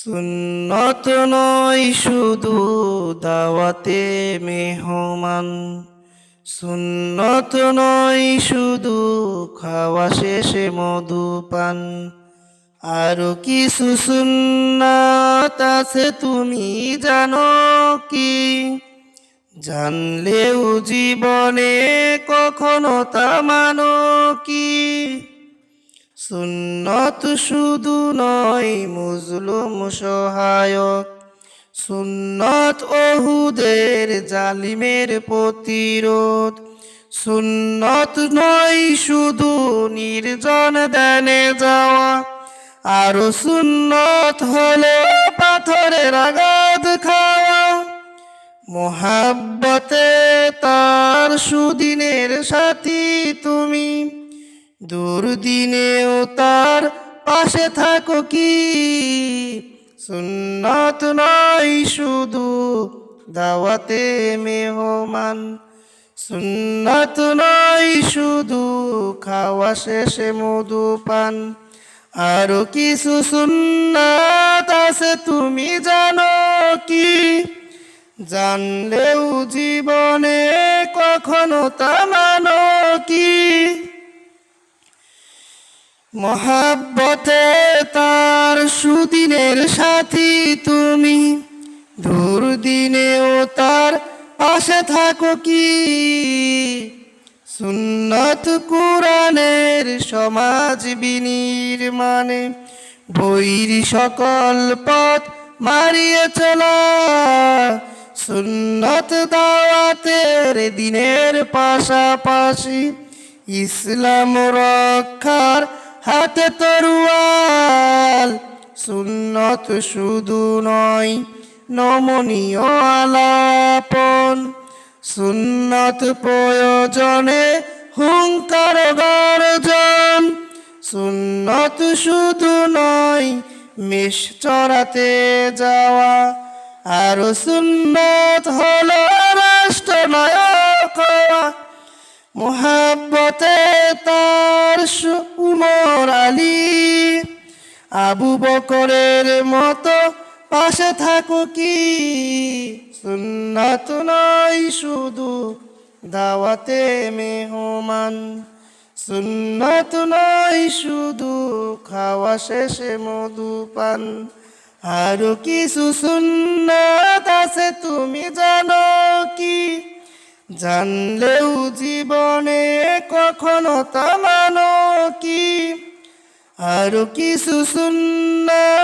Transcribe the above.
সুন্নত নয় শুধু দাওয়াতে মেহমান, সুন্নত নয় শুধু খাওয়া শেষে মধুপান। আরো কিছু সুন্নাত আছে তুমি জানো কি? জানলেও জীবনে কখনো তা মানো কি? সুন্নত শুধু নয় মুজলুম সহায়ক, সুন্নত ওহুদের জালিমের প্রতিরোধ। সুন্নত নয় শুধু নির্জন ধ্যানে যাওয়া, আরো সুন্নত হলো পাথরের আঘাত খাওয়া। মোহাব্বতে তার সুদিনের সাথী তুমি, দুর্দিনেও তার পাশে থাকো কি? সুন্নত নয় শুধু দাওয়াতে মেহমান, সুন্নত নয় শুধু খাওয়া শেষে মধুপান। আরো কিছু সুন্নাত আছে তুমি জানো কি? জানলেও জীবনে কখনো তা মানো কি? মোহাব্বতে তার সুদিনের সাথী তুমি, দুর্দিনেও তার পাশে থাকো কি? সুন্নত কুরআনের সমাজ বিনির্মাণে, বৈর সকল পথ মারিয়ে চলা। সুন্নত দাওয়াতের দিনের পাশাপাশি, ইসলাম রক্ষার হাতে তরোয়াল। সুন্নত শুধু নয় নমনীয় আলাপন, সুন্নত প্রয়োজনে হুঙ্কার গর্জন। সুন্নত শুধু নয় মেষ চড়াতে যাওয়া, আরো সুন্নত হলো রাষ্ট্রনায়ক হওয়া। মোহাব্বতে তার উমর আলী, আবু বকরের মতো পাশে থাকো কি? সুন্নত নয় শুধু দাওয়াতে মেহমান, সুন্নত নয় শুধু খাওয়া শেষে মধুপান। আরো কিছু সুন্নাত আছে তুমি জানো কি? জানলেও জীবনে কখনো তা মানো কি? আরো কিছু সুন্নাত